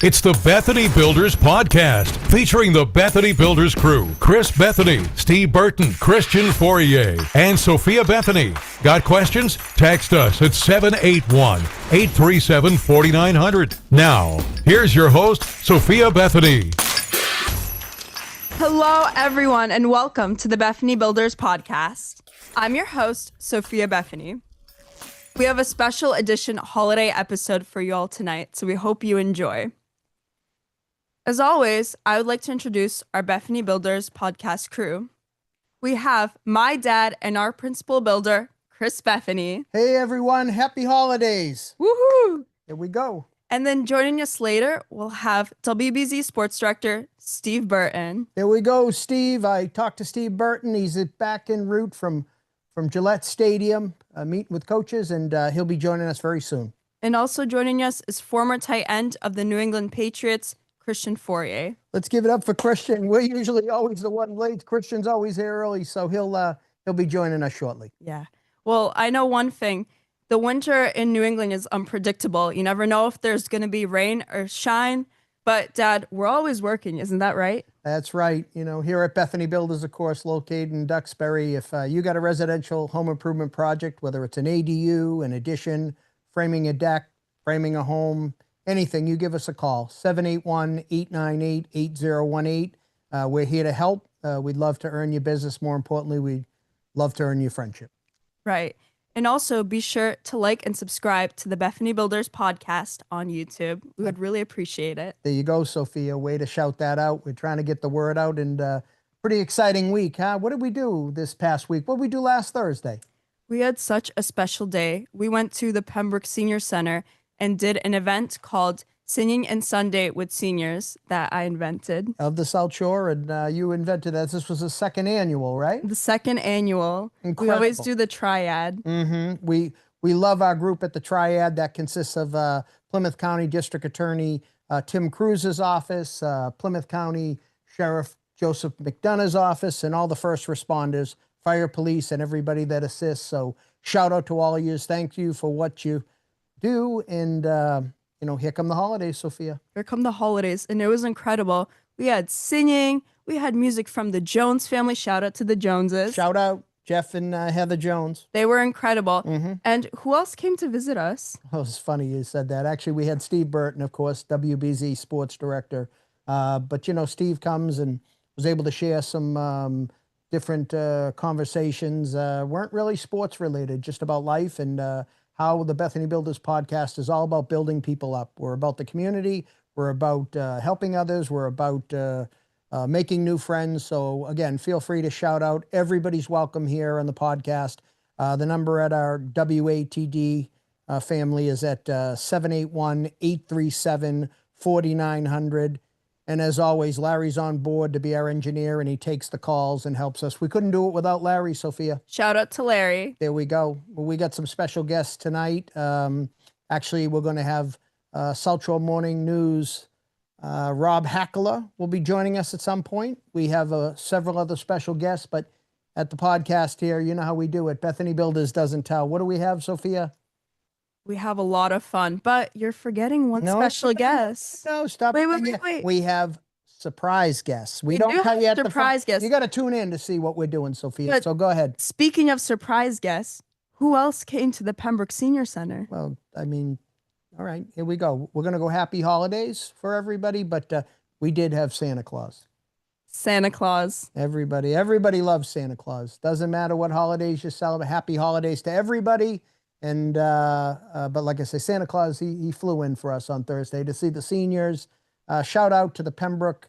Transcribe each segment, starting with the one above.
It's the Bethany Builders Podcast, featuring the Bethany Builders crew, Chris Bethany, Steve Burton, Christian Fourier, and Sophia Bethany. Got questions? Text us at 781-837-4900. Now, here's your host, Sophia Bethany. Hello, everyone, and welcome to the Bethany Builders Podcast. I'm your host, Sophia Bethany. We have a special edition holiday episode for you all tonight, so we hope you enjoy. As always, I would like to introduce our Bethany Builders podcast crew. We have my dad and our principal builder, Chris Bethany. Hey everyone, happy holidays. Woohoo! Here we go. And then joining us later, we'll have WBZ Sports Director, Steve Burton. Here we go, Steve. I talked to Steve Burton. He's back en route from Gillette Stadium, meeting with coaches, and he'll be joining us very soon. And also joining us is former tight end of the New England Patriots, Christian Fourier. Let's give it up for Christian. We're usually always the one late. Christian's always here early, so he'll be joining us shortly. Yeah. Well, I know one thing. The winter in New England is unpredictable. You never know if there's going to be rain or shine. But, Dad, we're always working. Isn't that right? That's right. You know, here at Bethany Builders, of course, located in Duxbury, if you got a residential home improvement project, whether it's an ADU, an addition, framing a deck, framing a home, anything, you give us a call, 781-898-8018. We're here to help. We'd love to earn your business. More importantly, we'd love to earn your friendship. Right. And also be sure to like and subscribe to the Bethany Builders podcast on YouTube. We would really appreciate it. There you go, Sophia. Way to shout that out. We're trying to get the word out, and pretty exciting week, huh? What did we do this past week? What did we do last Thursday? We had such a special day. We went to the Pembroke Senior Center and did an event called Singing and Sunday with Seniors that I invented. Of the South Shore, and you invented that. This was the second annual, right? The second annual. Incredible. We always do the triad. Mm-hmm. We love our group at the triad. That consists of Plymouth County District Attorney Tim Cruz's office, Plymouth County Sheriff Joseph McDonough's office, and all the first responders, fire, police, and everybody that assists. So shout out to all of you. Thank you for what you do. And, here come the holidays, Sophia. Here come the holidays. And it was incredible. We had singing. We had music from the Jones family. Shout out to the Joneses. Shout out Jeff and Heather Jones. They were incredible. Mm-hmm. And who else came to visit us? Oh, it's funny you said that. Actually, we had Steve Burton, of course, WBZ Sports Director. But, Steve comes and was able to share some different conversations. Weren't really sports related, just about life and how the Bethany Builders podcast is all about building people up. We're about the community. We're about helping others. We're about making new friends. So, again, feel free to shout out. Everybody's welcome here on the podcast. The number at our WATD family is at 781-837-4900. And as always, Larry's on board to be our engineer, and he takes the calls and helps us. We couldn't do it without Larry, Sophia. Shout out to Larry. There we go. Well, we got some special guests tonight. Actually, we're going to have South Shore Morning News. Rob Hackler will be joining us at some point. We have several other special guests, but at the podcast here, you know how we do it. Bethany Builders doesn't tell. What do we have, Sophia? We have a lot of fun, but you're forgetting one special guest. No, stop. Wait. We have surprise guests. We do don't tell you at the surprise guests. You got to tune in to see what we're doing, Sophia. But so go ahead. Speaking of surprise guests, who else came to the Pembroke Senior Center? Well, I mean, all right, here we go. We're going to go happy holidays for everybody, but we did have Santa Claus. Santa Claus. Everybody loves Santa Claus. Doesn't matter what holidays you celebrate. Happy holidays to everybody. And but like I say, Santa Claus, he flew in for us on Thursday to see the seniors. Shout out to the Pembroke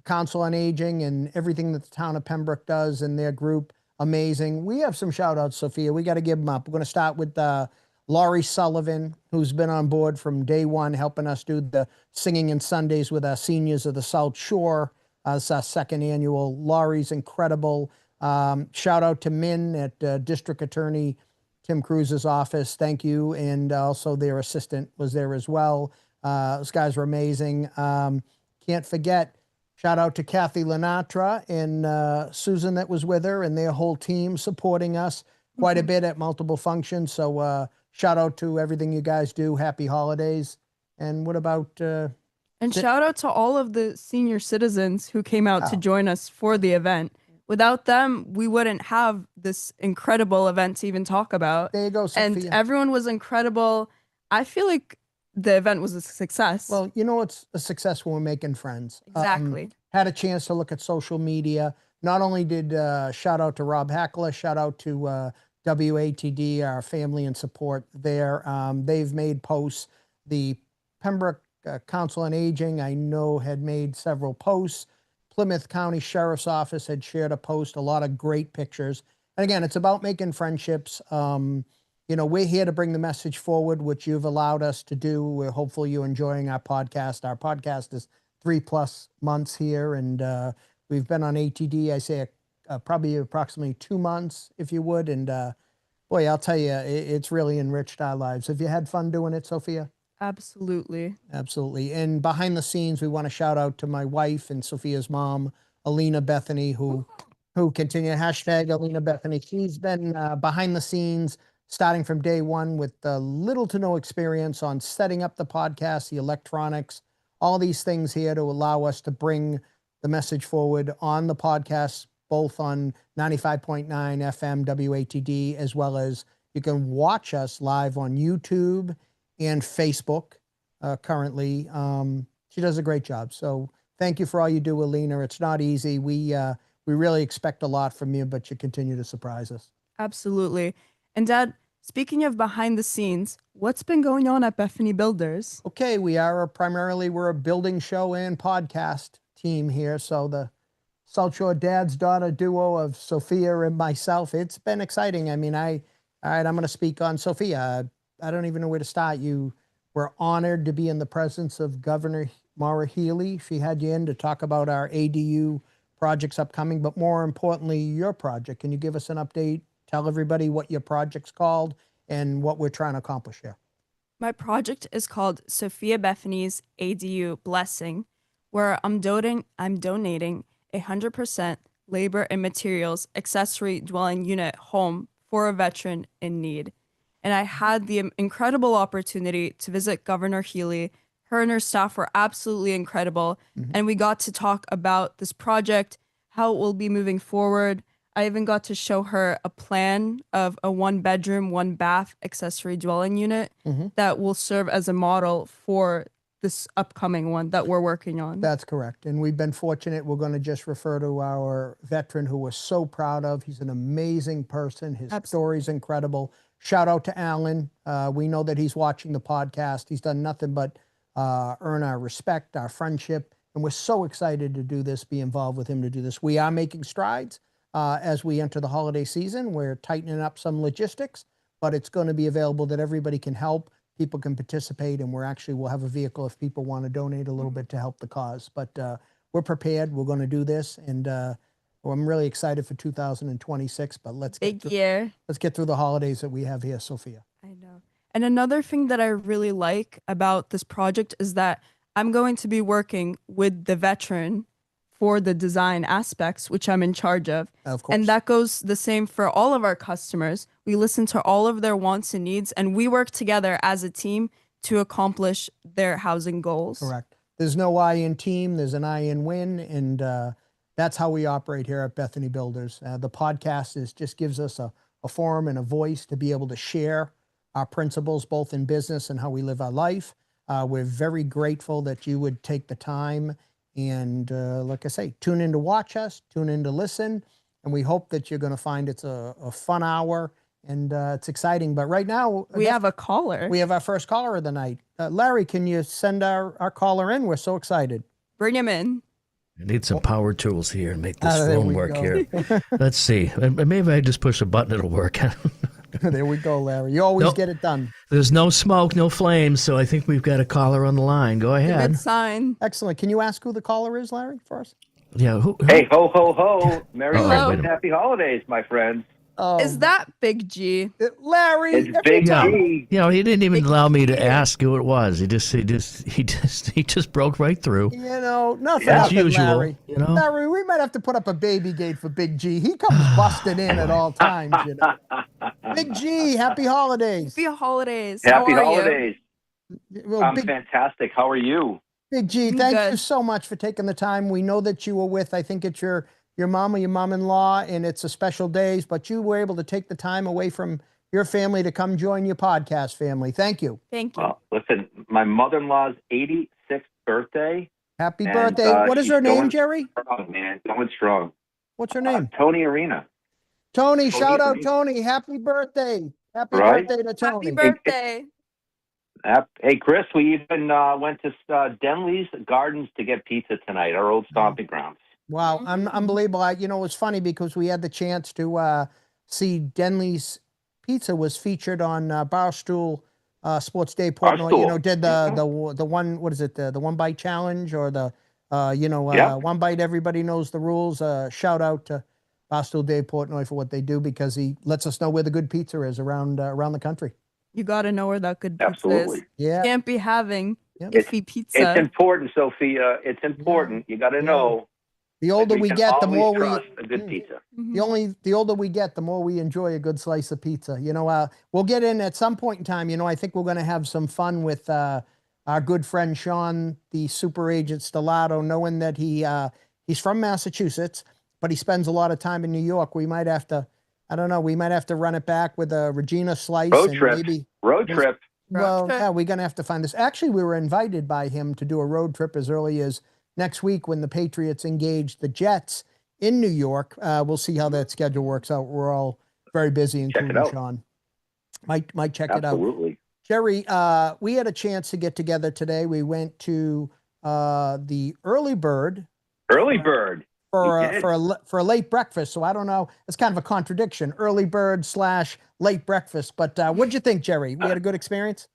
Council on Aging and everything that the town of Pembroke does and their group. Amazing. We have some shout outs, Sophia. We got to give them up. We're going to start with Laurie Sullivan, who's been on board from day one, helping us do the Singing and Sundays with our seniors of the South Shore. It's our second annual. Laurie's incredible. Shout out to Min at District Attorney Tim Cruz's office. Thank you. And also their assistant was there as well. Those guys were amazing. Can't forget, shout out to Kathy Lenatra and Susan that was with her and their whole team supporting us quite a bit at multiple functions. So shout out to everything you guys do. Happy holidays. And what about And shout out to all of the senior citizens who came out to join us for the event. Without them, we wouldn't have this incredible event to even talk about. There you go, Sophia. And everyone was incredible. I feel like the event was a success. Well, you know, it's a success when we're making friends. Exactly. Had a chance to look at social media. Not only did shout out to Rob Hackler, shout out to WATD, our family and support there. They've made posts. The Pembroke Council on Aging, I know, had made several posts. Plymouth County Sheriff's Office had shared a post, a lot of great pictures. And again, it's about making friendships. You know, we're here to bring the message forward, which you've allowed us to do. We're hopeful you're enjoying our podcast. Our podcast is 3+ months here, and we've been on ATD, I say, probably approximately 2 months, if you would. And boy, I'll tell you, it's really enriched our lives. Have you had fun doing it, Sophia? Absolutely. Absolutely. And behind the scenes, we want to shout out to my wife and Sophia's mom, Alina Bethany, who continue hashtag Alina Bethany. She's been behind the scenes, starting from day one with little to no experience on setting up the podcast, the electronics, all these things here to allow us to bring the message forward on the podcast, both on 95.9 FM WATD, as well as you can watch us live on YouTube and Facebook currently. She does a great job. So thank you for all you do, Alina. It's not easy. We really expect a lot from you, but you continue to surprise us. Absolutely. And Dad, speaking of behind the scenes, what's been going on at Bethany Builders? Okay, we're a building show and podcast team here. So the South Shore Dad's Daughter duo of Sophia and myself, it's been exciting. I mean, all right, I'm going to speak on Sophia. I don't even know where to start. You were honored to be in the presence of Governor Maura Healey. She had you in to talk about our ADU projects upcoming, but more importantly, your project. Can you give us an update? Tell everybody what your project's called and what we're trying to accomplish here. My project is called Sophia Bethany's ADU Blessing, where I'm donating 100% labor and materials accessory dwelling unit home for a veteran in need. And I had the incredible opportunity to visit Governor Healey. Her and her staff were absolutely incredible. And we got to talk about this project, how it will be moving forward. I even got to show her a plan of a 1-bedroom, 1-bath accessory dwelling unit that will serve as a model for this upcoming one that we're working on. That's correct. And we've been fortunate. We're going to just refer to our veteran who we're so proud of. He's an amazing person. His story's incredible. Shout out to Alan. We know that he's watching the podcast. He's done nothing but earn our respect, our friendship. And we're so excited to do this, be involved with him to do this. We are making strides as we enter the holiday season. We're tightening up some logistics, but it's going to be available that everybody can help. People can participate, and we'll have a vehicle if people want to donate a little bit to help the cause. But we're prepared. We're going to do this, and I'm really excited for 2026. But let's get through the holidays that we have here, Sophia. I know. And another thing that I really like about this project is that I'm going to be working with the veteran for the design aspects, which I'm in charge of. Of course. And that goes the same for all of our customers. We listen to all of their wants and needs, and we work together as a team to accomplish their housing goals. Correct. There's no I in team, there's an I in win, and that's how we operate here at Bethany Builders. The podcast just gives us a forum and a voice to be able to share our principles, both in business and how we live our life. We're very grateful that you would take the time and, like I say, tune in to watch us, tune in to listen, and we hope that you're going to find it's a fun hour, and it's exciting. But right now, we have a caller. We have our first caller of the night. Larry, can you send our caller in? We're so excited. Bring him in. I need some power tools here and make this phone work here. Let's see. Maybe I just push a button, it'll work. There we go, Larry. You always get it done. There's no smoke, no flames, so I think we've got a caller on the line. Go ahead. Good sign. Excellent. Can you ask who the caller is, Larry, for us? Yeah. Who? Hey, ho, ho, ho. Merry Christmas and Happy Holidays, my friends. Is that Big G? Larry, it's Big G. You know, he didn't even allow me to ask who it was. He just broke right through. You know, nothing As happened, usual, Larry. you know? Larry, we might have to put up a baby gate for Big G. He comes busted in at all times, you know. Big G, happy holidays. Happy holidays. Happy How are holidays. you? Well, I'm fantastic. How are you? Big G, I'm thank you good. so much for taking the time. We know that you were with, I think it's your mom or your mom-in-law, and it's a special day, but you were able to take the time away from your family to come join your podcast family. Thank you. Thank you. Well, listen, my mother-in-law's 86th birthday. Happy And, birthday. What is she's her name, going Jerry? strong, man. Going strong. What's her name? Tony Arena. Tony, shout out Arena. Tony. Happy birthday. Happy Right? birthday to Tony. Happy birthday. Hey, Chris, we even went to Denley's Gardens to get pizza tonight, our old stomping grounds. Wow, unbelievable. It was funny because we had the chance to see Denley's Pizza was featured on Barstool Sports Day Portnoy. Barstool. Did the one, what is it, the one bite challenge or the one bite, everybody knows the rules. Shout out to Barstool Day Portnoy for what they do, because he lets us know where the good pizza is around the country. You got to know where that good pizza Absolutely. is. Yeah. Can't be having Yep. iffy pizza. It's important, Sophia. It's important. You got to know. The older we get, the more we trust a good pizza. The older we get, the more we enjoy a good slice of pizza. We'll get in at some point in time. I think we're going to have some fun with our good friend Sean, the super agent Stellato, knowing that he's from Massachusetts, but he spends a lot of time in New York. We might have to, I don't know, we might have to run it back with a Regina slice. Road and trip. Maybe, Road trip. Well, yeah, we're going to have to find this. Actually, we were invited by him to do a road trip as early as next week when the Patriots engage the Jets in New York. We'll see how that schedule works out. We're all very busy, including Sean. Might check it out. Absolutely. Jerry, we had a chance to get together today. We went to the Early Bird. Early Bird. For a late breakfast. So I don't know. It's kind of a contradiction. Early bird / late breakfast. But what'd you think, Jerry? We had a good experience?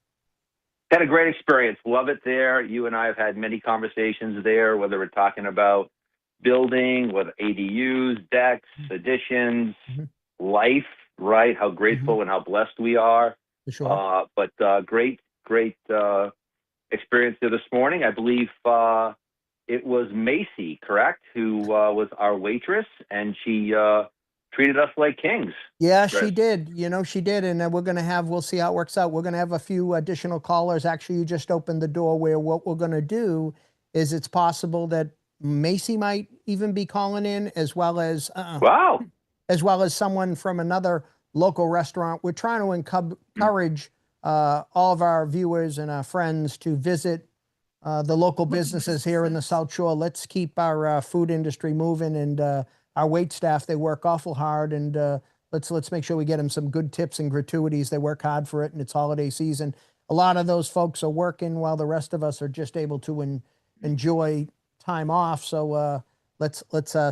Had a great experience. Love it there. You and I have had many conversations there, whether we're talking about building, whether ADUs, decks, additions, life, right? How grateful and how blessed we are. For sure. But great experience there this morning. I believe it was Macy, correct, who was our waitress, and she treated us like kings. Yeah, Chris. She did. She did. And we'll see how it works out. We're going to have a few additional callers. Actually, you just opened the door where what we're going to do is it's possible that Macy might even be calling in, as well as someone from another local restaurant. We're trying to encourage all of our viewers and our friends to visit the local businesses here in the South Shore. Let's keep our food industry moving, and our wait staff, they work awful hard, and let's make sure we get them some good tips and gratuities. They work hard for it, and it's holiday season. A lot of those folks are working while the rest of us are just able to enjoy time off. So let's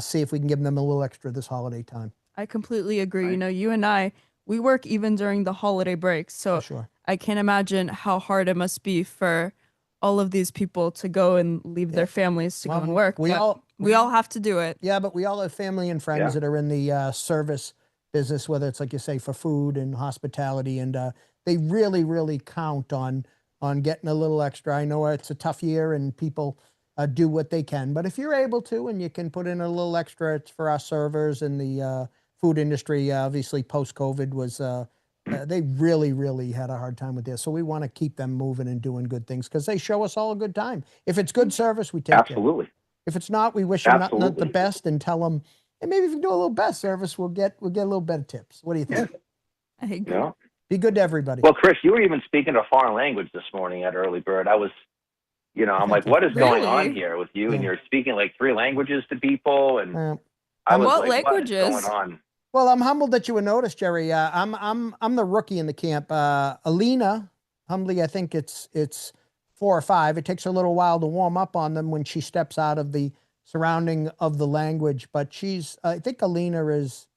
see if we can give them a little extra this holiday time. I completely agree. Right. You and I, we work even during the holiday breaks. So sure. I can't imagine how hard it must be for all of these people to go and leave their families to go and work. We all have to do it. Yeah, but we all have family and friends that are in the service business, whether it's, like you say, for food and hospitality, and they really, really count on getting a little extra. I know it's a tough year and people do what they can, but if you're able to and you can put in a little extra, it's for our servers and the food industry. Obviously, post-COVID was they really, really had a hard time with this. So we want to keep them moving and doing good things because they show us all a good time. If it's good service, we take Absolutely. It. If it's not, we wish them not the best and tell them, hey, maybe if you do a little best service, we'll get a little better tips. What do you think? I agree. Yeah. Be good to everybody. Well, Chris, you were even speaking a foreign language this morning at Early Bird. I was, I'm like, what is going on here with you? And you're speaking like 3 languages to people, and I was what like, languages? What is going on? Well, I'm humbled that you would notice, Jerry. I'm the rookie in the camp. Alina, humbly, I think it's 4 or 5. It takes her a little while to warm up on them when she steps out of the surrounding of the language. But I think Alina is,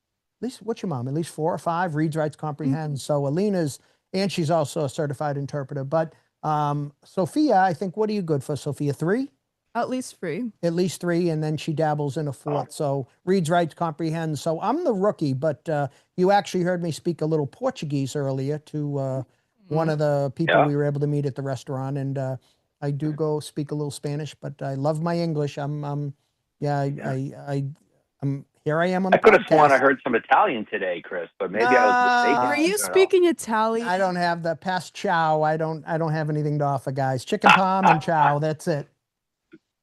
at least, what's your mom? At least 4 or 5, reads, writes, comprehends. So Alina's, and she's also a certified interpreter. But Sophia, I think, what are you good for, Sophia? 3? At least 3. At least 3, and then she dabbles in a 4th. So reads, writes, comprehends. So I'm the rookie, but you actually heard me speak a little Portuguese earlier to one of the people we were able to meet at the restaurant, and I do go speak a little Spanish, but I love my English. I'm here I am on the podcast. I could have sworn I heard some Italian today, Chris, but maybe I was mistaken. Were you speaking Italian? I don't have the past ciao. I don't have anything to offer, guys. Chicken palm and ciao. That's it.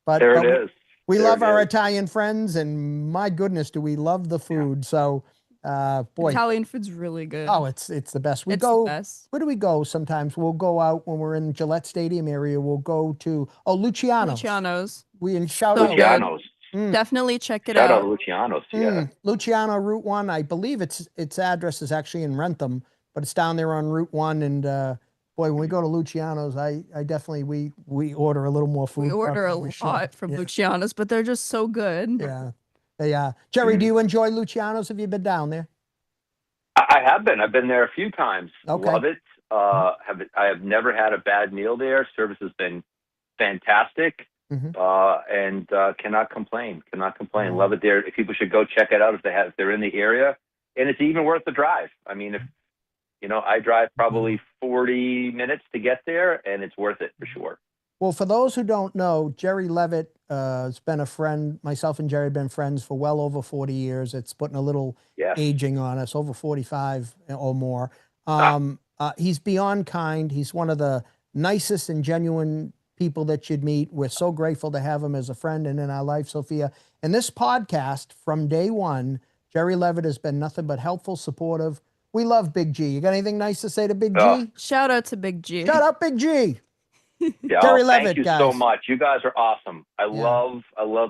but There it is. We There love it our is. Italian friends, and my goodness, do we love the food. So, boy, Italian food's really good. oh, it's the best. We It's go, the best. where do we go sometimes? We'll go out when we're in Gillette Stadium area. We'll go to, Luciano's. Luciano's. We shout So out. good. Luciano's. Definitely check it Shout out out. Luciano's. Yeah. Luciano Route 1. I believe its address is actually in Rentham, but it's down there on Route 1. And boy, when we go to Luciano's, I definitely, we order a little more food. We order a probably should. lot from Yeah. Luciano's, but they're just so good. Yeah. Jerry, do you enjoy Luciano's? Have you been down there? I have been. I've been there a few times. Okay. Love it. I have never had a bad meal there. Service has been fantastic. And cannot complain. Love it there. People should go check it out if they're in the area, and it's even worth the drive. I mean, if I drive probably 40 minutes to get there, and it's worth it for sure. Well, for those who don't know, Jerry Levitt has been a friend. Myself and Jerry have been friends for well over 40 years. It's putting a little aging on us, over 45 or more. He's beyond kind. He's one of the nicest and genuine people that you'd meet. We're so grateful to have him as a friend and in our life, Sophia. And this podcast, from day one, Jerry Levitt has been nothing but helpful, supportive. We love Big G. You got anything nice to say to Big G? Shout out to Big G. Shout out Big G. Yeah, Jerry Levitt, thank you guys. so much. You guys are awesome. I love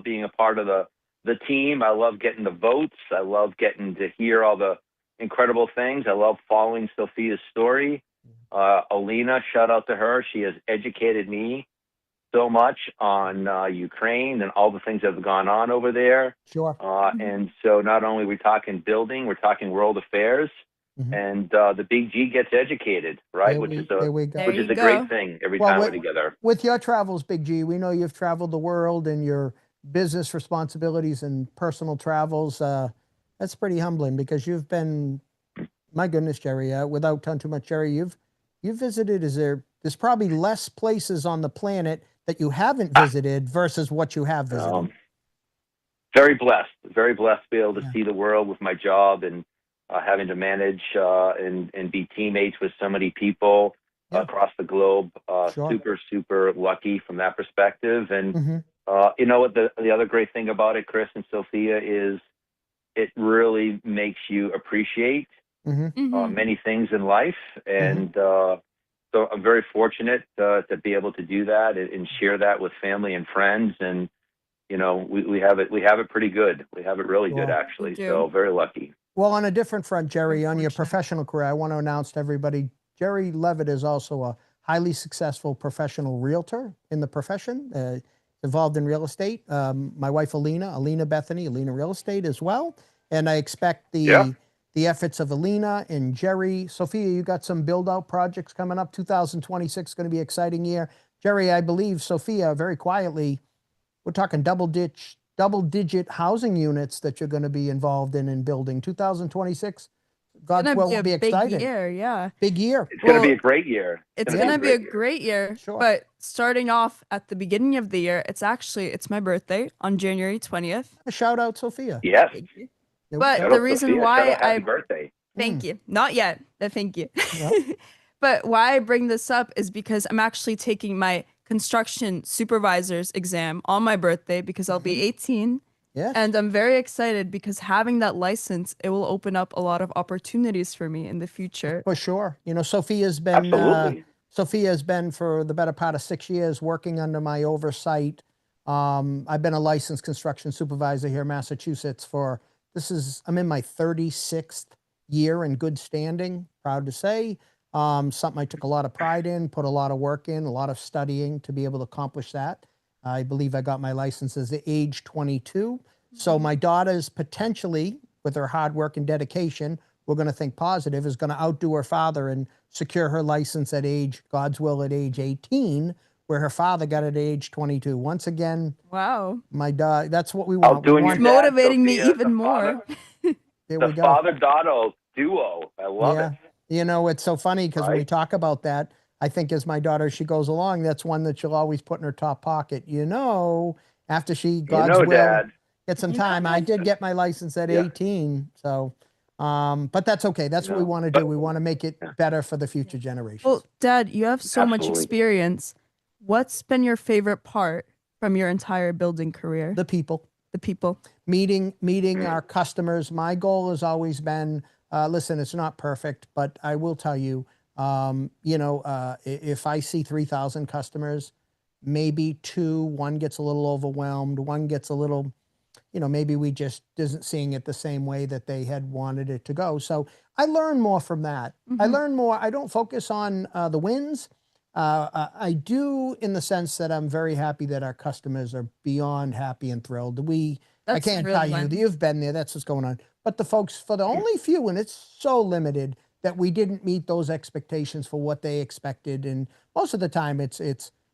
being a part of the team. I love getting the votes. I love getting to hear all the incredible things. I love following Sophia's story. Alina, shout out to her. She has educated me so much on Ukraine and all the things that have gone on over there. Sure. And so not only are we talking building, we're talking world affairs. And the Big G gets educated, right? Which is a great thing every time we're together. With your travels, Big G, we know you've traveled the world and your business responsibilities and personal travels. That's pretty humbling because you've been, my goodness, Jerry, without telling too much, Jerry, you've visited, there's probably less places on the planet that you haven't visited versus what you have visited. Very blessed to be able to see the world with my job and having to manage and be teammates with so many people across the globe. Super, super lucky from that perspective. And you know what the other great thing about it, Chris and Sophia, is it really makes you appreciate many things in life. And so I'm very fortunate to be able to do that and share that with family and friends. And, we have it pretty good. We have it really good, actually. So very lucky. Well, on a different front, Jerry, on your professional career, I want to announce to everybody, Jerry Levitt is also a highly successful professional realtor in the profession, involved in real estate. My wife, Alina Bethoney, Alina Real Estate as well. And I expect the efforts of Alina and Jerry. Sophia, you got some build-out projects coming up. 2026 is going to be an exciting year. Jerry, I believe, Sophia, very quietly, we're talking double-digit housing units that you're going to be involved in building. 2026, God's will, will be exciting. Big year, yeah. Big year. It's going to be a great year. It's going to be a great year. Sure. But starting off at the beginning of the year, it's my birthday on January 20th. A shout out, Sophia. Yes. Thank you. But the reason Sophia, why happy birthday. Thank you. Not yet. Thank you. But why I bring this up is because I'm actually taking my construction supervisor's exam on my birthday because I'll be 18. Yes. And I'm very excited because having that license, it will open up a lot of opportunities for me in the future. For sure. Sophia's been for the better part of 6 years working under my oversight. I've been a licensed construction supervisor here in Massachusetts I'm in my 36th year in good standing, proud to say. Something I took a lot of pride in, put a lot of work in, a lot of studying to be able to accomplish that. I believe I got my license at age 22. So my daughter's potentially, with her hard work and dedication, we're going to think positive, is going to outdo her father and secure her license at God's will, at age 18, where her father got it at age 22. Once again, wow, my daughter, that's what we want. It's motivating me even more. There we go. The father-daughter duo. I love it. It's so funny because when we talk about that, I think as my daughter, she goes along, that's one that she'll always put in her top pocket. After she, God's will, Dad, get some time. I did get my license at 18. So, but that's okay. That's what we want to do. We want to make it better for the future generations. Well, Dad, you have so much experience. What's been your favorite part from your entire building career? The people. The people. Meeting our customers. My goal has always been, listen, it's not perfect, but I will tell you, if I see 3,000 customers, maybe one gets a little overwhelmed, one gets a little, maybe we just isn't seeing it the same way that they had wanted it to go. So I learn more from that. I learn more. I don't focus on the wins. I do, in the sense that I'm very happy that our customers are beyond happy and thrilled. I can't tell you, you've been there, that's what's going on. But the folks, for the only few, and it's so limited, that we didn't meet those expectations for what they expected. And most of the time it's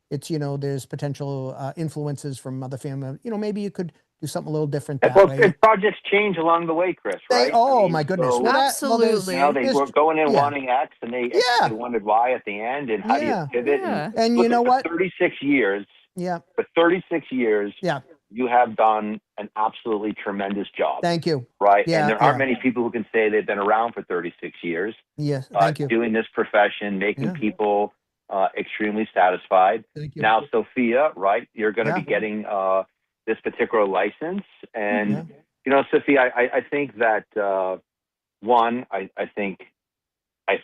there's potential influences from other family. Maybe you could do something a little different that way. And projects change along the way, Chris, right? My goodness. So, absolutely. they were going in wanting X and they wanted Y at the end, and how do you pivot? Yeah. And you know what? For 36 years, for 36 years, you have done an absolutely tremendous job. Thank you. Right? And there aren't many people who can say they've been around for 36 years. Yes, thank you. Doing this profession, making people extremely satisfied. Thank you. Now, Sophia, right, you're going to be getting this particular license. And, Sophia, I think that, I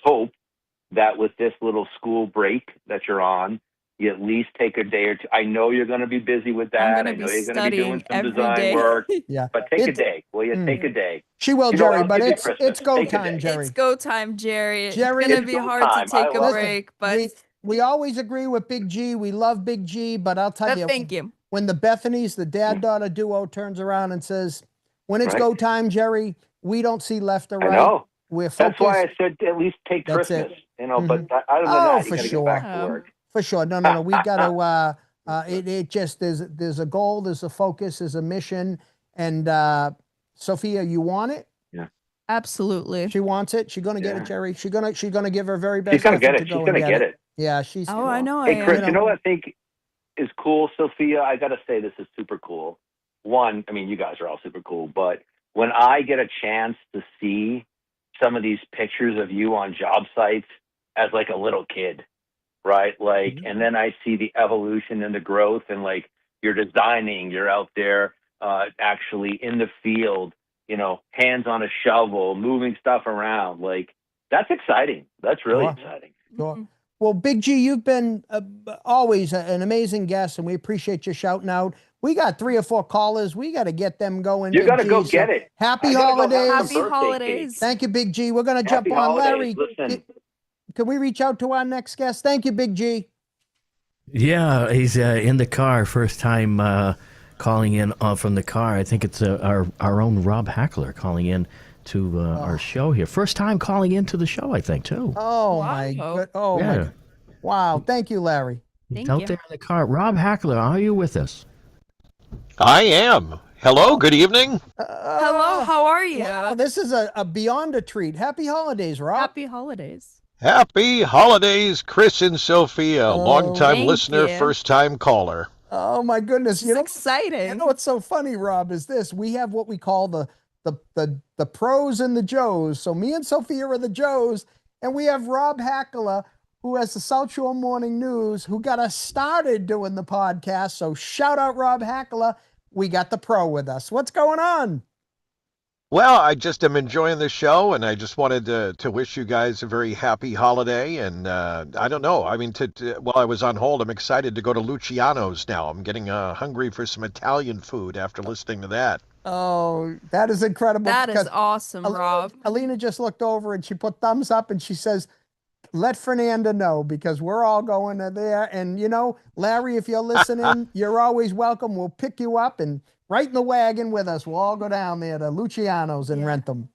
hope that with this little school break that you're on, you at least take a day or two. I know you're going to be busy with that. I know you're going to be doing some design work. But take a day. Will you take a day? She will, Jerry, but it's go time, Jerry. It's go time, Jerry. Jerry, it's going to be hard to take a break, but we always agree with Big G. We love Big G, but I'll tell you. Thank you. When the Bethonys, the dad-daughter duo, turns around and says, when it's go time, Jerry, we don't see left or right. I know. We're focused. That's why I said at least take Christmas. But other than that, you got to get back to work. For sure. No. We got to, there's a goal, there's a focus, there's a mission. And Sophia, you want it? Yeah. Absolutely. She wants it. She's going to get it, Jerry. She's going to give her very best. She's going to get it. She's going to get it. Yeah. She's. Oh, I know. Hey, Chris, you know what I think is cool, Sophia? I got to say this is super cool. One, I mean, you guys are all super cool, but when I get a chance to see some of these pictures of you on job sites as like a little kid, right? Like, and then I see the evolution and the growth, and like you're designing, you're out there actually in the field, hands on a shovel, moving stuff around. Like, that's exciting. That's really exciting. Sure. Well, Big G, you've been always an amazing guest, and we appreciate you shouting out. We got 3 or 4 callers. We got to get them going. You got to go get it. Happy holidays. Happy holidays. Thank you, Big G. We're going to jump on. Larry, can we reach out to our next guest? Thank you, Big G. Yeah, he's in the car. First time calling in from the car. I think it's our own Rob Hackler calling in to our show here. First time calling into the show, I think, too. Oh, my good. Oh, yeah. Wow. Thank you, Larry. He's out there in the car. Rob Hackler, are you with us? I am. Hello, good evening. Hello, how are you? Wow, this is a beyond a treat. Happy holidays, Rob. Happy holidays. Happy holidays, Chris and Sophia. Long-time listener, first-time caller. Oh, my goodness. It's exciting. You know what's so funny, Rob, is this. We have what we call the pros and the Joes. So me and Sophia are the Joes, and we have Rob Hackler, who has the South Shore Morning News, who got us started doing the podcast. So shout out Rob Hackler. We got the pro with us. What's going on? Well, I just am enjoying the show, and I just wanted to wish you guys a very happy holiday. And I don't know. I mean, while I was on hold, I'm excited to go to Luciano's now. I'm getting hungry for some Italian food after listening to that. Oh, that is incredible. That is awesome, Rob. Alina just looked over and she put thumbs up and she says, let Fernanda know, because we're all going there. And, Larry, if you're listening, you're always welcome. We'll pick you up and right in the wagon with us. We'll all go down there to Luciano's and rent them.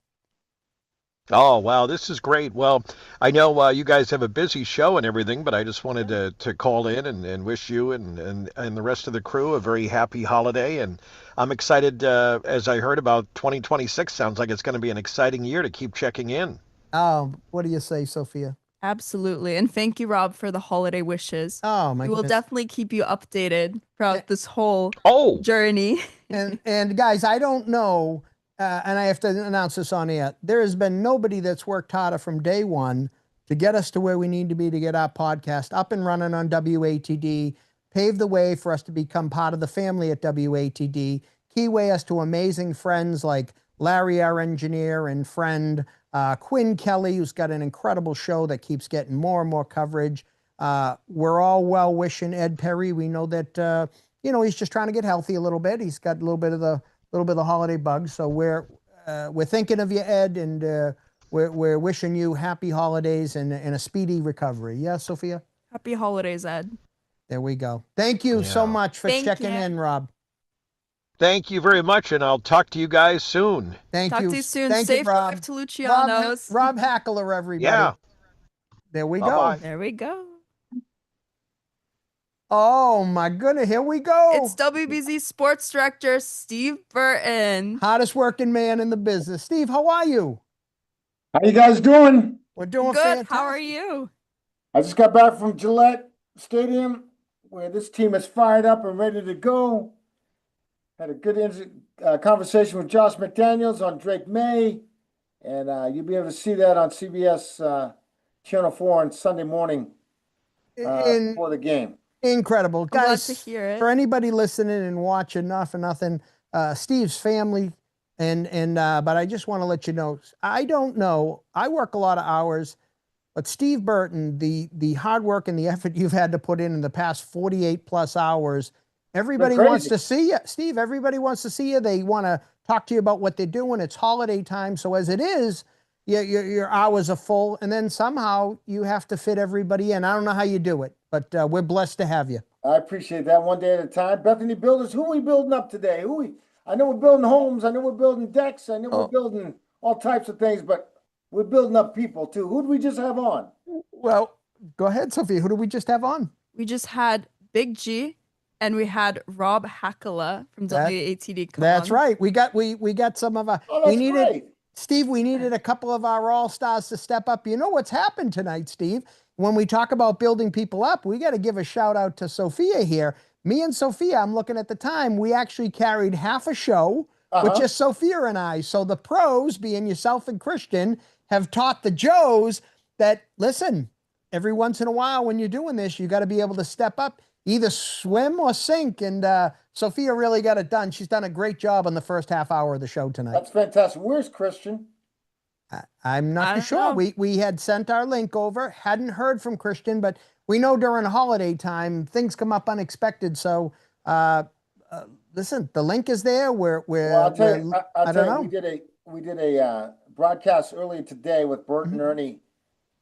Oh, wow. This is great. Well, I know you guys have a busy show and everything, but I just wanted to call in and wish you and the rest of the crew a very happy holiday. And I'm excited, as I heard about 2026. Sounds like it's going to be an exciting year to keep checking in. What do you say, Sophia? Absolutely. And thank you, Rob, for the holiday wishes. Oh, my goodness. We will definitely keep you updated throughout this whole journey. and guys, I don't know, and I have to announce this on air, there has been nobody that's worked harder from day one to get us to where we need to be to get our podcast up and running on WATD, paved the way for us to become part of the family at WATD. Keyway us to amazing friends like Larry, our engineer and friend, Quinn Kelly, who's got an incredible show that keeps getting more and more coverage. We're all well wishing Ed Perry. We know that he's just trying to get healthy a little bit. He's got a little bit of the holiday bug. So we're thinking of you, Ed, and we're wishing you happy holidays and a speedy recovery. Yeah, Sophia? Happy holidays, Ed. There we go. Thank you so much for Thank checking you. in, Rob. Thank you very much, and I'll talk to you guys soon. Thank Talk you. to you soon. Thank Safe you, Rob. drive to Luciano's. Rob Hackler, everybody. Yeah. There we Bye-bye. go. There we go. Oh my goodness, here we go. It's WBZ Sports Director Steve Burton. Hottest working man in the business. Steve, how are you? How you guys doing? We're doing Good. fantastic. How are you? I just got back from Gillette Stadium, where this team is fired up and ready to go. Had a good conversation with Josh McDaniels on Drake May, and you'll be able to see that on CBS Channel 4 on Sunday morning before the game. Incredible. I'm glad Guys, to hear it. for anybody listening and watching, not for nothing, Steve's family, but I just want to let you know, I don't know, I work a lot of hours, but Steve Burton, the hard work and the effort you've had to put in the past 48 plus hours, everybody wants to see you. Steve, everybody wants to see you. They want to talk to you about what they're doing. It's holiday time. So as it is, your hours are full, and then somehow you have to fit everybody in. I don't know how you do it, but we're blessed to have you. I appreciate that, one day at a time. Bethany Builders, who are we building up today? I know we're building homes. I know we're building decks. I know we're building all types of things, but we're building up people too. Who did we just have on? Well, go ahead, Sophia. Who do we just have on? We just had Big G, and we had Rob Hackala from WATD. That's right. We got some of our. Oh, that's great. Steve, we needed a couple of our all-stars to step up. You know what's happened tonight, Steve? When we talk about building people up, we got to give a shout out to Sophia here. Me and Sophia, I'm looking at the time, we actually carried half a show with just Sophia and I. So the pros, being yourself and Christian, have taught the Joes that, listen, every once in a while when you're doing this, you got to be able to step up, either swim or sink. And Sophia really got it done. She's done a great job on the first half hour of the show tonight. That's fantastic. Where's Christian? I'm not sure. know. We had sent our link over, hadn't heard from Christian, but we know during holiday time things come up unexpected. So listen, the link is there. Well, I'll tell you, we did a broadcast earlier today with Bert and Ernie.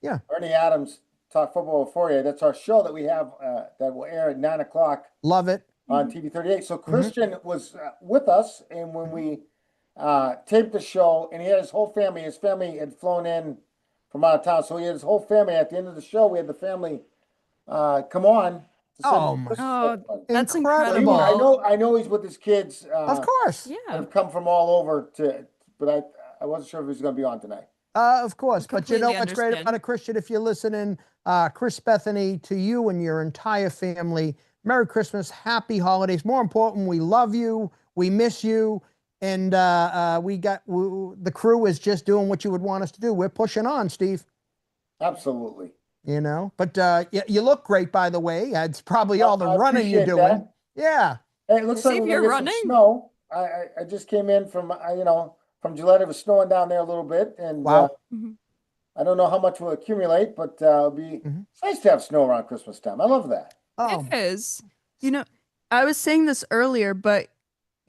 Yeah. Ernie Adams Talk Football for You. That's our show that we have that will air at 9:00. Love it. On TV 38. So Christian was with us, and when we taped the show, and he had his whole family. His family had flown in from out of town, so he had his whole family. At the end of the show, we had the family come on. That's incredible. incredible. I know he's with his kids. Of course. Yeah. Have come from all over but I wasn't sure if he was going to be on tonight. Of course. But you know Completely what's great understand. about it, Christian? If you're listening, Chris Bethany, to you and your entire family, Merry Christmas, Happy Holidays. More important, we love you, we miss you, and the crew is just doing what you would want us to do. We're pushing on, Steve. Absolutely. You know, but you look great, by the way. It's probably all the I running you're appreciate doing. that. Yeah. Hey, it looks See like if we're you're gonna get some running. snow. I just came in from from Gillette. It was snowing down there a little bit, and Wow. I don't know how much will accumulate, but it's nice to have snow around Christmas time. I love that. Oh, It is. You know, I was saying this earlier, but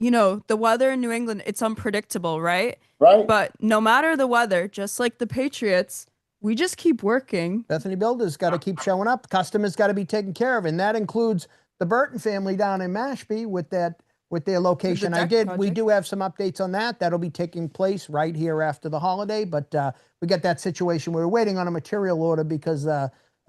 the weather in New England, it's unpredictable, right? Right. But no matter the weather, just like the Patriots, we just keep working. Bethany Builders got to keep showing up. Customers got to be taken care of, and that includes the Burton family down in Mashpee with their location. deck We project. do have some updates on that. That'll be taking place right here after the holiday, but we got that situation. We were waiting on a material order because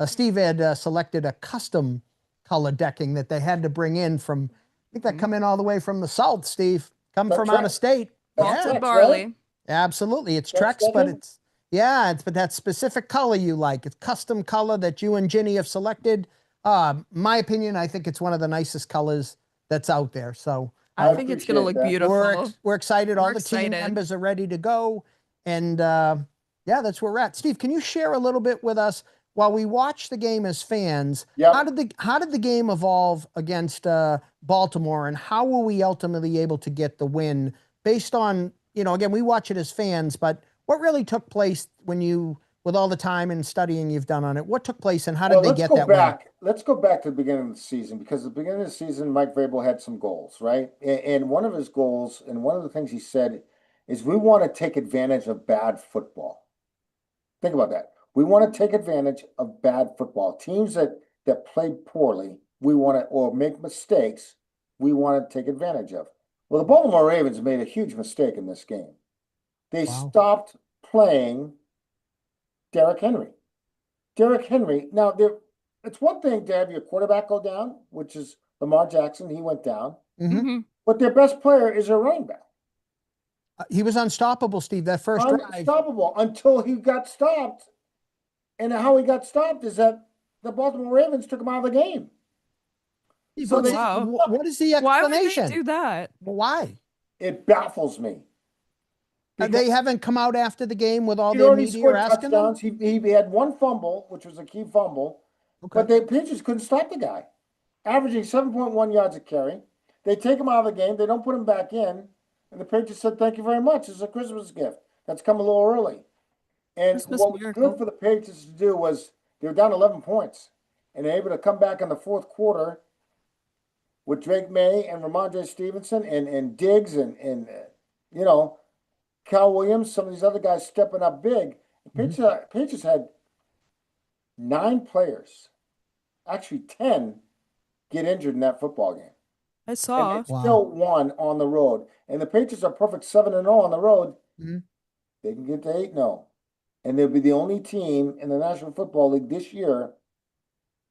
Steve had selected a custom color decking that they had to bring in from, I think that come in all the way from the south, Steve. Come That's from out right. of state. Malted Trex, barley. right? Absolutely. It's Trex Trex, but decking? but that specific color you like. It's custom color that you and Ginny have selected. My opinion, I think it's one of the nicest colors that's out there. So I think it's gonna look appreciate that. beautiful. we're excited. All We're the team excited. members are ready to go. And that's where we're at. Steve, can you share a little bit with us while we watch the game as fans, Yep. how did the game evolve against Baltimore, and how were we ultimately able to get the win based on, again, we watch it as fans, but what really took place with all the time and studying you've done on it, what took place and how did they get that win? Let's go back to the beginning of the season, because at the beginning of the season, Mike Vrabel had some goals, right? And one of his goals, and one of the things he said, is we want to take advantage of bad football. Think about that. We want to take advantage of bad football. Teams that play poorly, or make mistakes, we want to take advantage of. Well, the Baltimore Ravens made a huge mistake in this game. They stopped playing Derrick Henry. Derrick Henry, now it's one thing to have your quarterback go down, which is Lamar Jackson, he went down. Mm-hmm. But their best player is their running back. He was unstoppable, Steve, that first drive. Unstoppable until he got stopped. And how he got stopped is that the Baltimore Ravens took him out of the game. So Wow. what is the explanation? Why would they do that? Why? It baffles me. They haven't come out after the game with all He'd their already media scored asking them? touchdowns. He had one fumble, which was a key fumble, but the Patriots couldn't stop the guy, averaging 7.1 yards a carry. They take him out of the game. They don't put him back in. And the Patriots said, "Thank you very much. It's a Christmas gift. That's come a little early." And Christmas what was miracle. good for the Patriots to do was they were down 11 points, and they're able to come back in the fourth quarter with Drake May and Ramondre Stevenson and Diggs and Cal Williams, some of these other guys stepping up big. The Patriots had 9 players, actually 10, get injured in that football game. I saw. And they still won on the road. And the Patriots are perfect 7-0 on the road. Mm-hmm. They can get to 8-0. And they'll be the only team in the National Football League this year.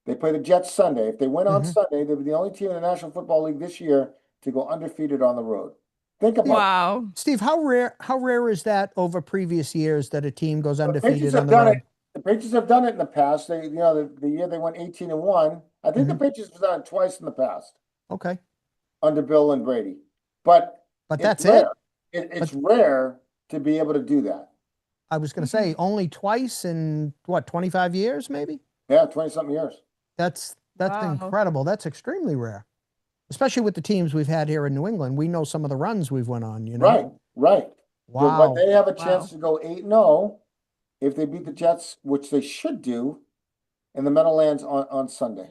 They play the Jets Sunday. If they win on Sunday, they'll be the only team in the National Football League this year to go undefeated on the road. Think about Wow. Steve, how rare is that over previous years that a team goes it. undefeated on the road? The Patriots have done it in the past. They, the year they went 18-1. I think the Patriots have done it twice in the past Okay. under Bill and Brady. But that's rare. it. It's rare to be able to do that. I was going to say only twice in 25 years, maybe? Yeah, 20-something years. That's Wow. incredible. That's extremely rare, especially with the teams we've had here in New England. We know some of the runs we've went on, Right. Wow. But they have a chance to go 8-0 if they beat the Jets, which they should do in the Meadowlands on Sunday.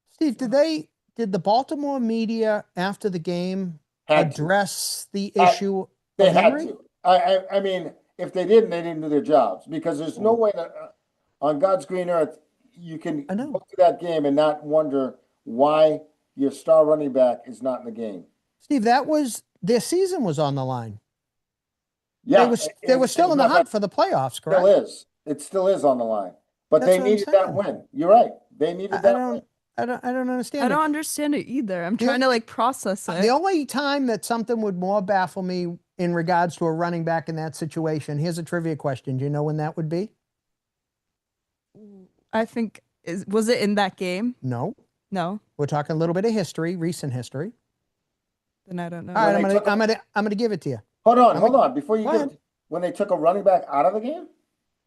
Steve, did the Baltimore media after the game address the issue They of had Henry? to. I mean, if they didn't do their jobs, because there's no way that on God's green earth you can go to that game and not wonder why your star running back is not in the game. Steve, their season was on the line. Yeah, they were still in the hunt for the playoffs, correct? It still is on the line. But That's they what I'm needed that saying. win. You're right. They needed that win. I don't understand. I don't understand it either. I'm trying to process it. The only time that something would more baffle me in regards to a running back in that situation, here's a trivia question. Do you know when that would be? I think was it in that game? No. No. We're talking a little bit of history, recent history. Then I don't know. All right, I'm gonna give it to you. Hold on. Before you Go give ahead. it, when they took a running back out of the game?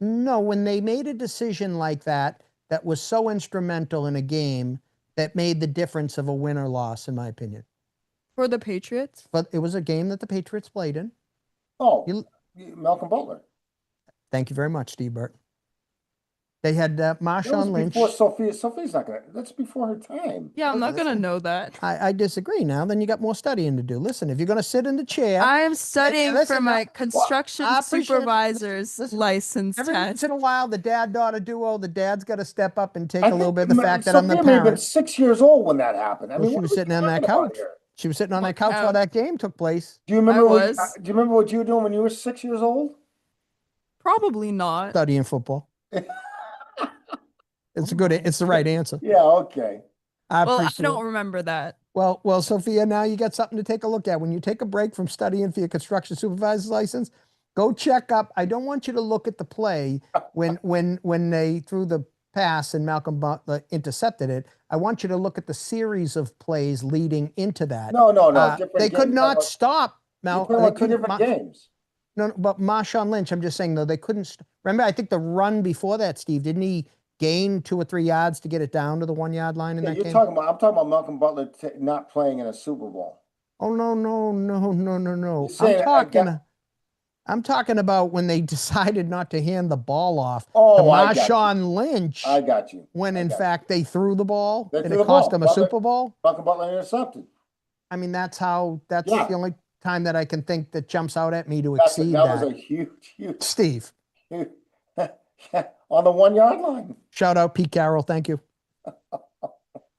No, when they made a decision like that was so instrumental in a game that made the difference of a win or loss, in my opinion. For the Patriots? But it was a game that the Patriots played in. Oh, Malcolm Butler. Thank you very much, Steve Burt. They had That was Marshawn Lynch. before Sophia. Sophia's not gonna. That's before her time. Yeah, I'm not going to know that. I disagree now. Then you got more studying to do. Listen, if you're going to sit in the chair. I am studying Listen, for my construction I appreciate it. supervisor's Listen, license every once test. in a while, the dad-daughter duo, the dad's got to step up and take a little bit of the Ma- fact that I'm the Sophia may have been parent. 6 years old when that happened. I Well, mean, she what was are we sitting on that talking about couch. here? She was sitting on that What couch while couch? that game took place. Do you remember? was. Do you remember what you were doing when you were 6 years old? Probably not. Studying football. It's the right answer. Yeah. Okay. I Well, I appreciate don't it. remember that. Well, Sophia, now you got something to take a look at. When you take a break from studying for your construction supervisor's license, go check up. I don't want you to look at the play when they threw the pass and Malcolm Butler intercepted it. I want you to look at the series of plays leading into that. No. Different They could games. not stop. You're Mal, talking they about two couldn't. different games. No, but Marshawn Lynch, I'm just saying, though, they couldn't. Remember, I think the run before that, Steve, didn't he gain 2 or 3 yards to get it down to the 1 yard line in Yeah, that you're game? talking about. I'm talking about Malcolm Butler not playing in a Super Bowl. Oh, no. You're saying I'm talking about when they decided not to hand the ball off to Oh, I got you. Marshawn Lynch, I got you. when I in got fact they threw the ball They and threw it the cost ball. them a Super Bowl. Malcolm Butler intercepted. I mean, that's the Yeah. only time that I can think that jumps out at me to That exceed was that. a huge. Steve, Yeah, on the 1 yard line. shout out Pete Carroll. Thank you.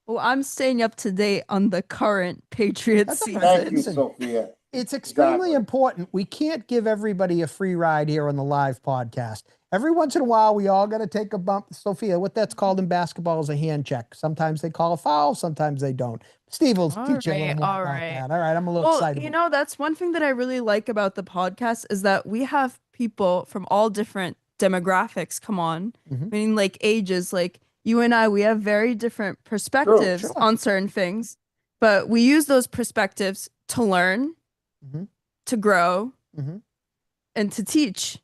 Well, I'm staying up to date on the current Patriots That's all season. right. Thank you, Listen, Sophia. It's extremely Exactly. important. We can't give everybody a free ride here on the live podcast. Every once in a while, we all got to take a bump. Sophia, what that's called in basketball is a hand check. Sometimes they call a foul, sometimes they don't. Steve will teach you a little more all about right. that. All right, I'm a little Well, excited. you know, that's one thing that I really like about the podcast is that we have people from all different demographics come on, meaning like ages. Like you and I, we have very different perspectives sure. on certain things, but we use those perspectives to learn, Mhm. to grow, Mhm. and to teach.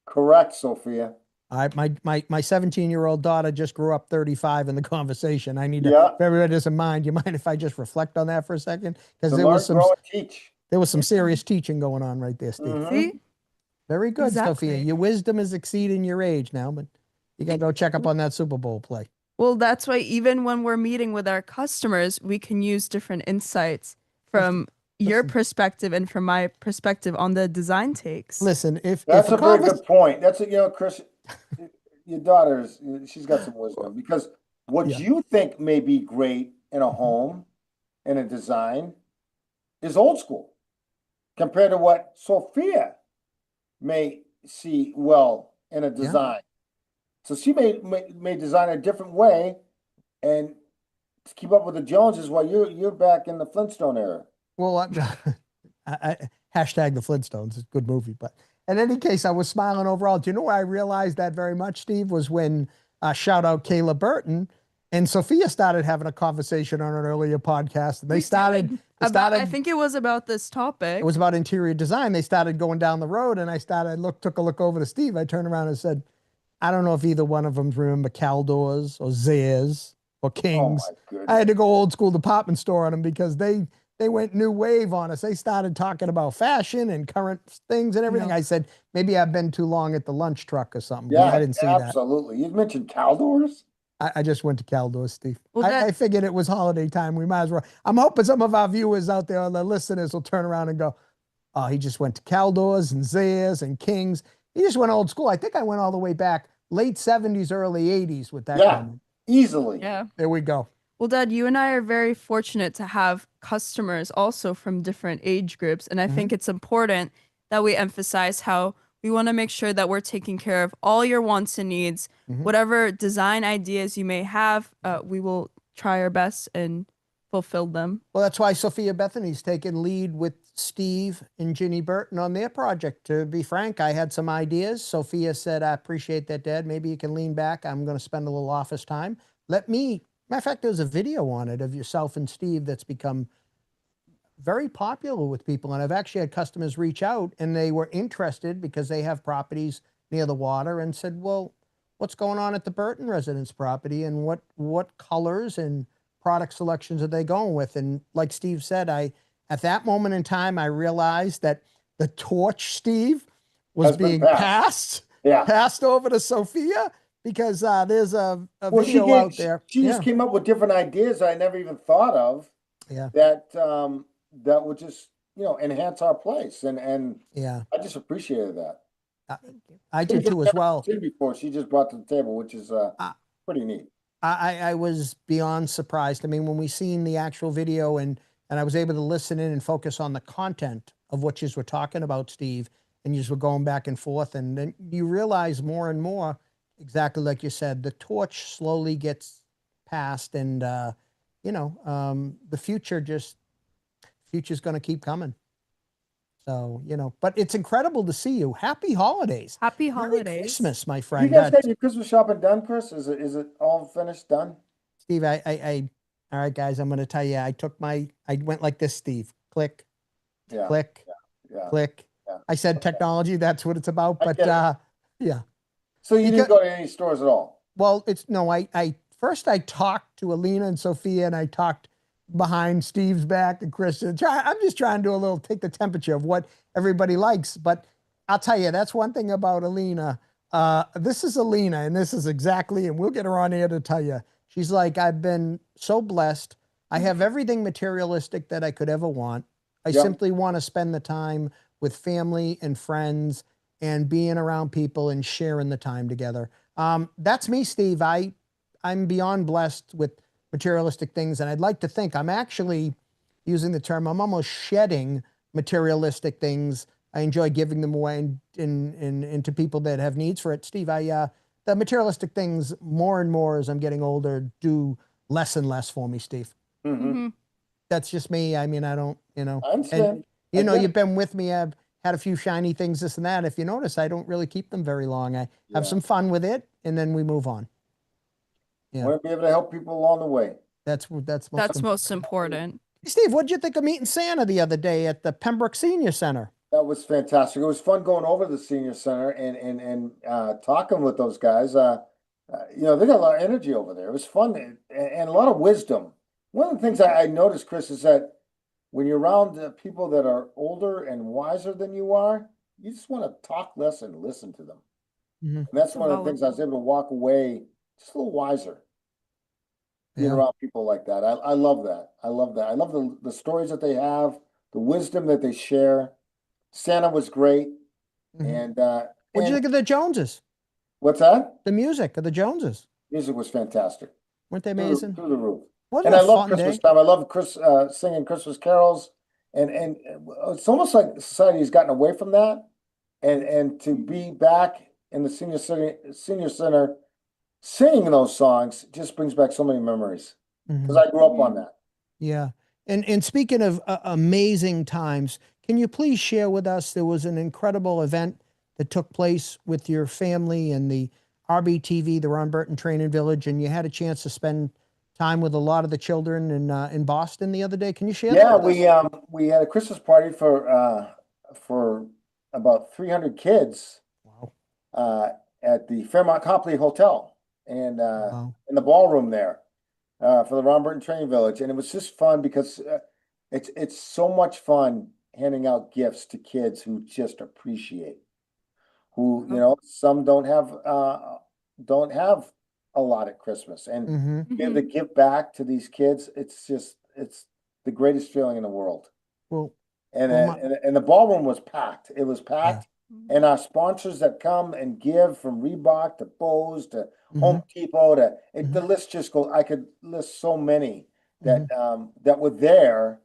Correct, Sophia. My 17-year-old daughter just grew up 35 in the conversation. I need to, Yeah. if everybody doesn't mind, you mind if I just reflect on that for a second? Because To there learn, was some grow, and teach. serious teaching going on right there, Steve. Mhm. See? Very good, Exactly. Sophia. Your wisdom is exceeding your age now, but you got to go check up on that Super Bowl play. Well, that's why even when we're meeting with our customers, we can use different insights from your listen. perspective and from my perspective on the design takes. Listen, if That's if a very good point. That's Chris, your daughter's, she's got some wisdom because what Yeah. you think may be great in a home and a design is old school compared to what Sophia may see well in a design. So she may design a different way and to keep up with the Joneses while you're back in the Flintstone era. well, I hashtag the Flintstones. It's a good movie, but in any case, I was smiling overall. Do you know where I realized that very much, Steve? Was when shout out Kayla Burton and Sophia started having a conversation on an earlier podcast. And they started. I think it was about this topic. It was about interior design. They started going down the road, and I took a look over to Steve. I turned around and said, I don't know if either one of them remember Caldors or Zayres or Kings. Oh my goodness. I had to go old school department store on them because they went new wave on us. They started talking about fashion and current things and everything. Yeah. I said, maybe I've been too long at the lunch truck or something. 'Cause Yeah, I didn't see that. absolutely. You mentioned Caldors. I just went to Caldors, Steve. Well, I figured it was holiday time. We might as well. I'm hoping some of our viewers out there, the listeners, will turn around and go, oh, he just went to Caldors and Zayres and Kings. He just went old school. I think I went all the way back late 70s, early 80s with that Yeah. comment. Easily. Yeah. There we go. Well, Dad, you and I are very fortunate to have customers also from different age groups. And I think it's important that we emphasize how we want to make sure that we're taking care of all your wants and needs. Whatever design ideas you may have, we will try our best and fulfill them. Well, that's why Sophia Bethany's taken lead with Steve and Ginny Burton on their project. To be frank, I had some ideas. Sophia said, I appreciate that, Dad. Maybe you can lean back. I'm going to spend a little office time. Matter of fact, there's a video on it of yourself and Steve that's become very popular with people. And I've actually had customers reach out and they were interested because they have properties near the water and said, well, what's going on at the Burton residence property and what colors and product selections are they going with? And like Steve said, at that moment in time, I realized that the torch, Steve, was Has been being passed. passed over to Sophia because there's a Well, video out there. She just came up with different ideas I never even thought of. Yeah. That would just enhance our place, and Yeah, I just appreciated that. I did too as well. Seen before she just brought to the table, which is pretty neat. I was beyond surprised. I mean, when we seen the actual video and I was able to listen in and focus on the content of what you were talking about, Steve, and you were going back and forth, and then you realize more and more, exactly like you said, the torch slowly gets passed, and the future's going to keep coming. So, but it's incredible to see you. Happy holidays. Happy Merry holidays. Christmas, my You friend. guys got your Christmas shopping done, Chris? Is it all finished, done? Steve, all right, guys, I'm going to tell you, I went like this, Steve. Click, Yeah. click, Yeah. click, I said technology. That's what it's about. I But get it. yeah. So you didn't Because- go to any stores at all? Well, it's no. I first I talked to Alina and Sophia, and I talked behind Steve's back and Christian. I'm just trying to do a little take the temperature of what everybody likes. But I'll tell you, that's one thing about Alina. This is Alina, and this is exactly, and we'll get her on here to tell you. She's like, I've been so blessed. I have everything materialistic that I could ever want. I Yep. simply want to spend the time with family and friends and being around people and sharing the time together. That's me, Steve. I'm beyond blessed with materialistic things, and I'd like to think I'm actually using the term, I'm almost shedding materialistic things. I enjoy giving them away and to people that have needs for it. Steve, the materialistic things more and more as I'm getting older do less and less for me, Steve. Mm-hmm. That's just me. I mean, I don't, I understand. and, I get you've it. been with me. I've had a few shiny things, this and that. If you notice, I don't really keep them very long. I have Yeah. some fun with it, and then we move on. Yeah. Want to be able to help people along the way. That's That's most important. Steve, what did you think of meeting Santa the other day at the Pembroke Senior Center? That was fantastic. It was fun going over to the senior center and talking with those guys. They got a lot of energy over there. It was fun and a lot of wisdom. One of the things I noticed, Chris, is that when you're around people that are older and wiser than you are, you just want to talk less and listen to them. Mhm. And that's one of the things I was able to walk away just a little wiser. Being Yeah. around people like that. I love that. I love that. I love the stories that they have, the wisdom that they share. Santa was great. Mhm. And What'd you think of the Joneses? what's that? The music of the Joneses. Music was fantastic. Weren't they Through amazing? the roof. Wasn't And it I a love fun Christmas day? time. I love singing Christmas carols. And it's almost like society has gotten away from that. And to be back in the senior center singing those songs just brings back so many memories. Because Mhm. I grew up on that. Yeah. And speaking of amazing times, can you please share with us, there was an incredible event that took place with your family and the RBTV, the Ron Burton Training Village, and you had a chance to spend time with a lot of the children in Boston the other day. Can you share Yeah, that with us? we had a Christmas party for about 300 kids Wow. at the Fairmont Copley Hotel and Wow. in the ballroom there for the Ron Burton Training Village, and it was just fun because it's so much fun handing out gifts to kids who just appreciate, who some don't have a lot at Christmas, and Mm-hmm. be able to give back to these kids. It's the greatest feeling in the world. Well, And Well, and the ballroom was packed. It was packed. Mm-hmm. And our sponsors that come and give, from Reebok to Bose to Home Mhm. Depot to Mhm. the list just goes. I could list so many that Mm-hmm. that were there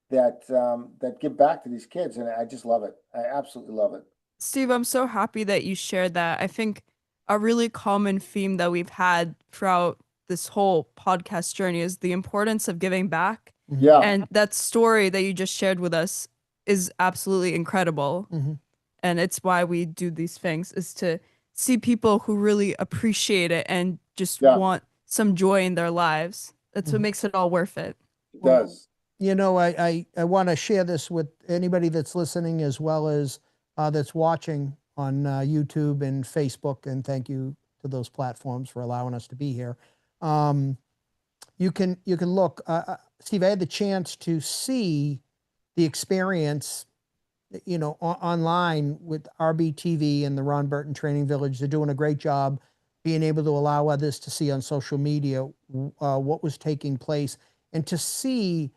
that give back to these kids, and I just love it. I absolutely love it. Steve, I'm so happy that you shared that. I think a really common theme that we've had throughout this whole podcast journey is the importance of giving back. Yeah, And that story that you just shared with us is absolutely incredible. Mhm. And it's why we do these things, is to see people who really appreciate it and just Yeah. want some joy in their lives. That's what Mhm. makes it all worth it. it does. You know, I want to share this with anybody that's listening as well as that's watching on YouTube and Facebook. And thank you to those platforms for allowing us to be here. You can look, Steve. I had the chance to see the experience, online with RBTV and the Ron Burton Training Village. They're doing a great job being able to allow others to see on social media what was taking place, and to see,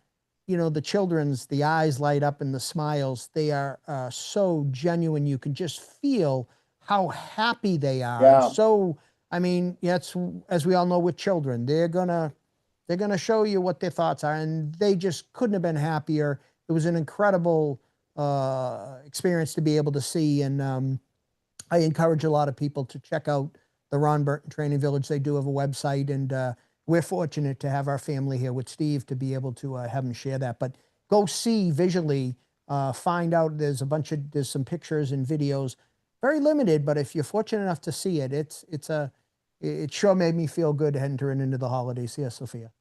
the children's, the eyes light up and the smiles. They are so genuine. You can just feel how happy they are. Yeah. So, I mean, that's, as we all know with children, they're gonna show you what their thoughts are, and they just couldn't have been happier. It was an incredible experience to be able to see, and I encourage a lot of people to check out the Ron Burton Training Village. They do have a website, and we're fortunate to have our family here with Steve to be able to have him share that. But go see visually, find out. There's some pictures and videos, very limited, but if you're fortunate enough to see it, it sure made me feel good entering into the holidays. Yes, Sophia.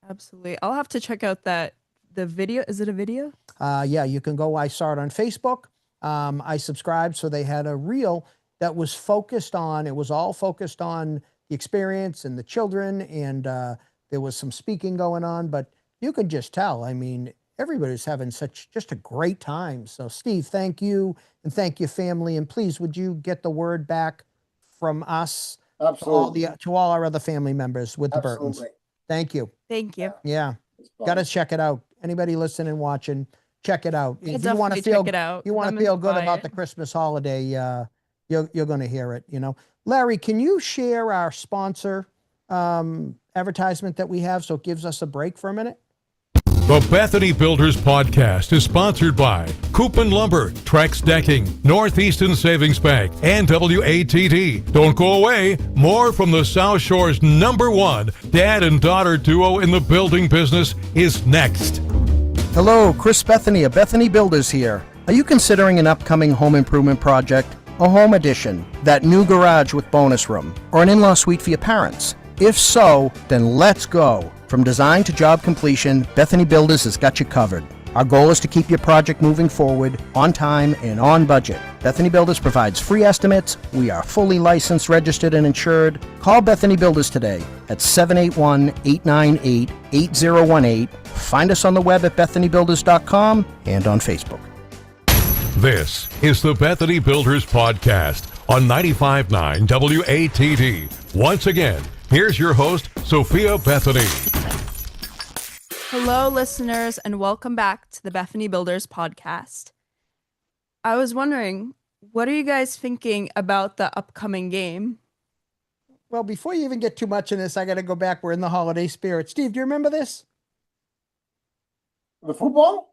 Absolutely. I'll have to check out the video. Is it a video? Yeah, you can go. I saw it on Facebook. I subscribed, so they had a reel that was focused on, it was all focused on the experience and the children, and there was some speaking going on, but you could just tell, I mean, everybody's having just a great time. So Steve, thank you, and thank your family, and please, would you get the word back from us Absolutely. to all our other family members with the Burtons? Absolutely. Thank you. Thank you. Yeah. It's fun. Got to check it out. Anybody listening, watching, check it out. I'll If you want to definitely feel, check it out. you want I'm to feel good about inspired. the Christmas holiday, you're going to hear it, you know. Larry, can you share our sponsor advertisement that we have so it gives us a break for a minute? The Bethany Builders Podcast is sponsored by Coupon Lumber, Trex Decking, Northeastern Savings Bank, and WATD. Don't go away. More from the South Shore's #1 dad and daughter duo in the building business is next. Hello, Chris Bethany of Bethany Builders here. Are you considering an upcoming home improvement project? A home addition, that new garage with bonus room, or an in-law suite for your parents? If so, then let's go. From design to job completion, Bethany Builders has got you covered. Our goal is to keep your project moving forward, on time and on budget. Bethany Builders provides free estimates. We are fully licensed, registered, and insured. Call Bethany Builders today at 781-898-8018. Find us on the web at bethanybuilders.com and on Facebook. This is the Bethany Builders Podcast on 95.9 WATD. Once again, here's your host, Sophia Bethany. Hello, listeners, and welcome back to the Bethany Builders Podcast. I was wondering, what are you guys thinking about the upcoming game? Well, before you even get too much in this, I got to go back. We're in the holiday spirit. Steve, do you remember this? The football?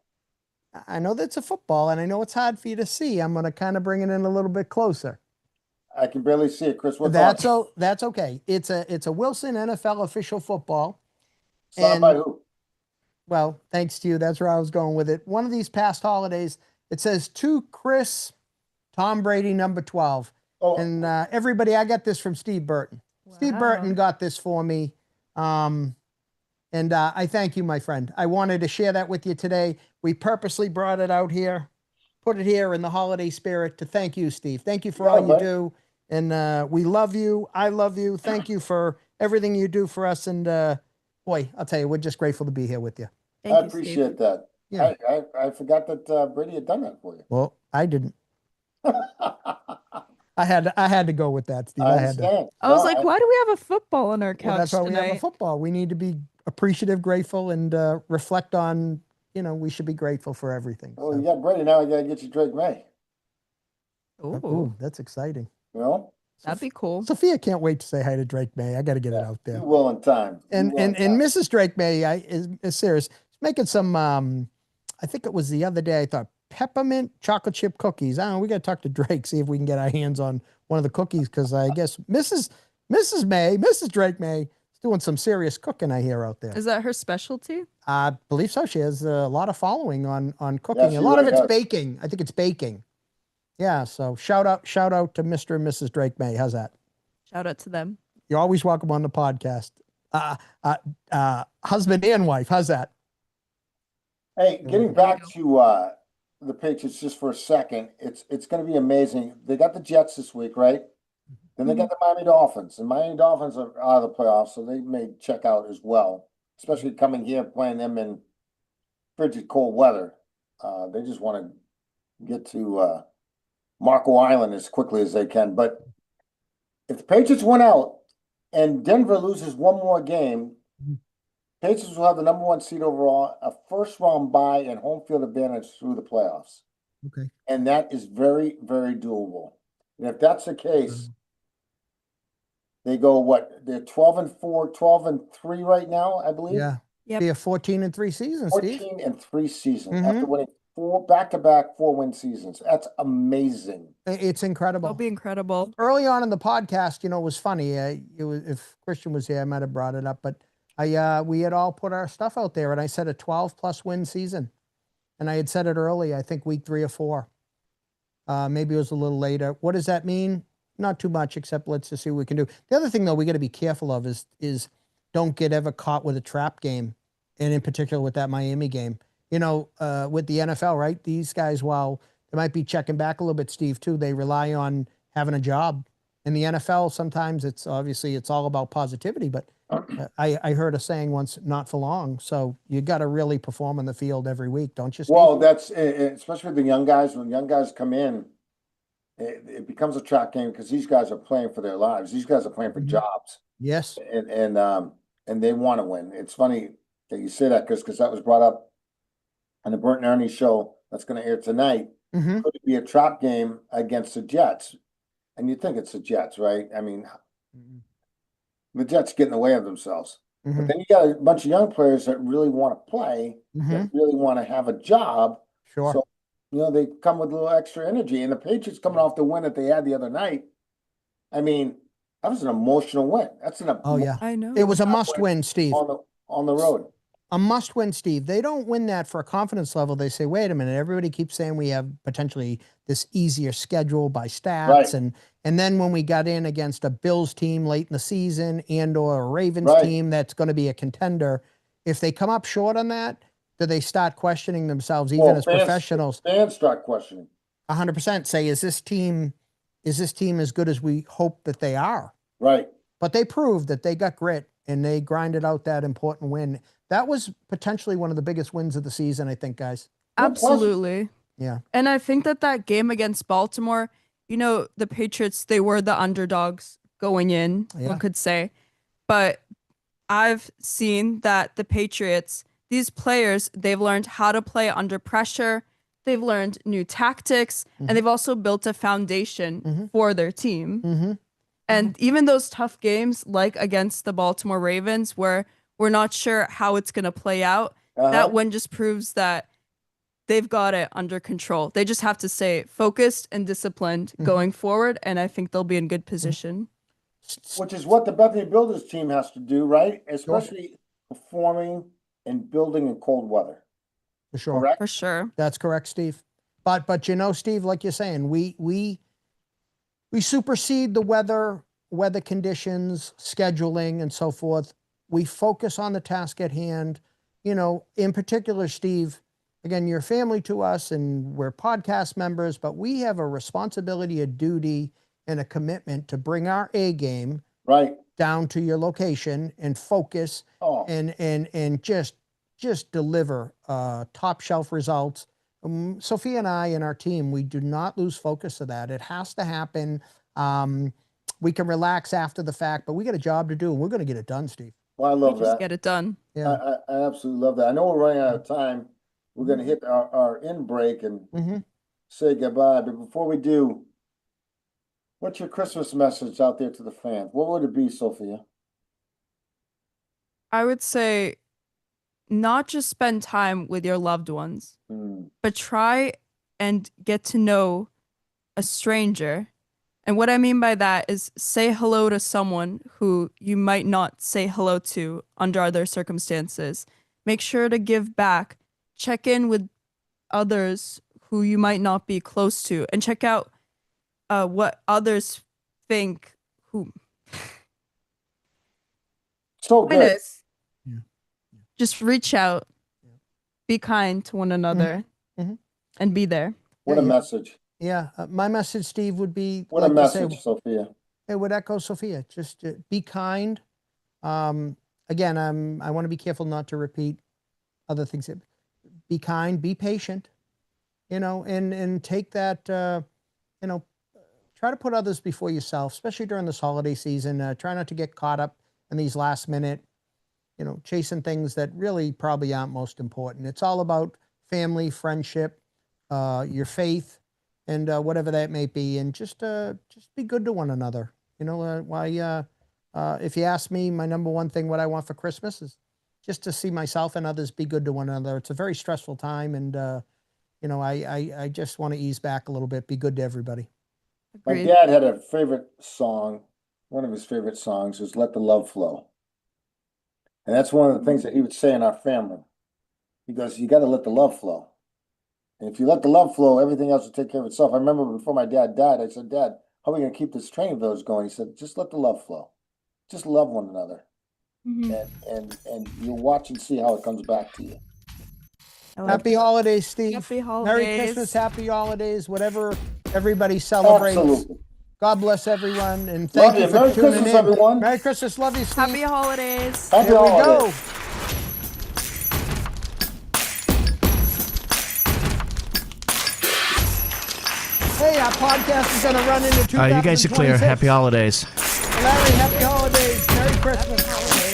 I know that's a football, and I know it's hard for you to see. I'm going to kind of bring it in a little bit closer. I can barely see it, Chris. What's That's on? that's okay. It's a Wilson NFL official football. Signed And by who? well, thanks to you. That's where I was going with it. One of these past holidays, it says to Chris, Tom Brady, number 12. Oh, And everybody, I got this from Steve Burton. Steve Wow. Burton got this for me. And I thank you, my friend. I wanted to share that with you today. We purposely brought it out here, put it here in the holiday spirit to thank you, Steve. Thank you for Yeah, all you bud. do. And we love you. I love you. Thank you for everything you do for us. And boy, I'll tell you, we're just grateful to be here with you. Thank I you, Steve. appreciate that. Yeah. I forgot that Brady had done that for you. Well, I didn't. I had to go with that, Steve. I I had to. understand. I was No, like, why do we have a football on our couch Well, that's why we have a tonight? football. We need to be appreciative, grateful, and reflect on, we should be grateful for everything. Oh, So- you got Brady. Now I got to get you Drake May. Ooh, Ooh, that's exciting. You know? that'd be cool. Sophia can't wait to say hi to Drake May. I got to get it out You there. will in time. You And will in time. Mrs. Drake May is serious. She's making some. I think it was the other day. I thought peppermint chocolate chip cookies. I don't know. We got to talk to Drake, see if we can get our hands on one of the cookies, because I guess Mrs. Drake May is doing some serious cooking. I hear out there. Is that her specialty? I believe so. She has a lot of following on cooking. she A lot of really it's does. baking. I think it's baking. Yeah. So shout out to Mr. and Mrs. Drake May. How's that? Shout out to them. You're always welcome on the podcast. Husband and wife. How's that? Hey, getting back to the Patriots just for a second, it's going to be amazing. They got the Jets this week, right? Then they got the Miami Dolphins, and Miami Dolphins are out of the playoffs, so they may check out as well. Especially coming here, playing them in frigid cold weather. They just want to get to Marco Island as quickly as they can. But if the Patriots win out and Denver loses one more game, Patriots will have the number 1 seed overall, a first-round bye, and home field advantage through the playoffs. Okay. And that is very, very doable. And if that's the case, they go what? They're 12-4, 12-3 right now, I believe. Yeah. Yep. Be a 14-3 season, Steve. 14-3 season Mhm. after winning 4 back-to-back 4-win seasons. That's amazing. It's incredible. That'll be incredible. Early on in the podcast, it was funny. It was, if Christian was here, I might have brought it up, but we had all put our stuff out there, and I said a 12+ win season, and I had said it early. I think week 3 or 4. Maybe it was a little later. What does that mean? Not too much, except let's just see what we can do. The other thing, though, we got to be careful of is don't get ever caught with a trap game, and in particular with that Miami game. With the NFL, right? These guys, while they might be checking back a little bit, Steve, too. They rely on having a job. In the NFL, sometimes it's all about positivity, but I heard a saying once, not for long. So you got to really perform on the field every week, don't you, Steve? Well, that's especially with the young guys. When young guys come in, it becomes a track game because these guys are playing for their lives. These guys are playing for jobs, Yes. and they want to win. It's funny that you say that because that was brought up on the Bert and Ernie show that's going to air tonight. Mm-hmm. Could it be a trap game against the Jets? And you think it's the Jets, right? I mean, the Jets get in the way of themselves. But Mm-hmm. then you got a bunch of young players that really want to play, that really want to have a job. Sure. So, they come with a little extra energy. And the Patriots coming off the win that they had the other night, I mean, that was an emotional win. That's an Oh, yeah. I know. It was a must-win, Steve. on the road. A must-win, Steve. They don't win that for a confidence level. They say, wait a minute, everybody keeps saying we have potentially this easier schedule by stats. Right. And then when we got in against a Bills team late in the season and or a Ravens Right. team that's going to be a contender, if they come up short on that, do they start questioning themselves, even as professionals? Fans start questioning. 100% say, is this team as good as we hope that they are? Right. But they proved that they got grit and they grinded out that important win. That was potentially one of the biggest wins of the season, I think, guys. Absolutely. Yeah. And I think that game against Baltimore, the Patriots, they were the underdogs going in, one could say. But I've seen that the Patriots, these players, they've learned how to play under pressure. They've learned new tactics, and they've also built a foundation for their team. And even those tough games, like against the Baltimore Ravens, where we're not sure how it's going to play out, that win just proves that they've got it under control. They just have to stay focused and disciplined going forward, and I think they'll be in good position. Which is what the Bethany Builders team has to do, right? Especially performing and building in cold weather. For sure. Correct? For sure. That's correct, Steve. But Steve, like you're saying, we supersede the weather conditions, scheduling, and so forth. We focus on the task at hand. In particular, Steve, again, you're family to us and we're podcast members, but we have a responsibility, a duty, and a commitment to bring our A game down to your location and focus and just deliver top shelf results. Sophia and I and our team, we do not lose focus of that. It has to happen. We can relax after the fact, but we got a job to do and we're going to get it done, Steve. Well, I love Just that. get it done. Yeah. I absolutely love that. I know we're running out of time. We're going to hit our in break and say goodbye. But before we do, what's your Christmas message out there to the fans? What would it be, Sophia? I would say not just spend time with your loved ones, but try and get to know a stranger. And what I mean by that is say hello to someone who you might not say hello to under other circumstances. Make sure to give back. Check in with others who you might not be close to and check out what others think. So good. Just reach out, be kind to one another, and be there. What a message. Yeah. My message, Steve, would be What a message, Sophia. It would echo Sophia. Just be kind. Again, I want to be careful not to repeat other things. Be kind, be patient, and take that, try to put others before yourself, especially during this holiday season. Try not to get caught up in these last minute, chasing things that really probably aren't most important. It's all about family, friendship, your faith, and whatever that may be, and just be good to one another. If you ask me, my number one thing, what I want for Christmas is just to see myself and others be good to one another. It's a very stressful time, and I just want to ease back a little bit, be good to everybody. Agreed. My dad had a favorite song. One of his favorite songs was "Let the Love Flow," and that's one of the things that he would say in our family. He goes, "You got to let the love flow." And if you let the love flow, everything else will take care of itself. I remember before my dad died, I said, "Dad, how are we going to keep this training village going?" He said, "Just let the love flow. Just love one another." And you'll watch and see how it comes back to you. Happy holidays, Steve. Happy holidays. Merry Christmas, happy holidays, whatever everybody celebrates. Absolutely. God bless everyone, and thank Love you you. for Merry tuning Christmas, in. everyone. Merry Christmas, love you, Steve. Happy holidays. Happy Here we holidays. go. Hey, our podcast is going to run into 2026. You guys are clear. Happy holidays. Larry, happy holidays. Merry Christmas.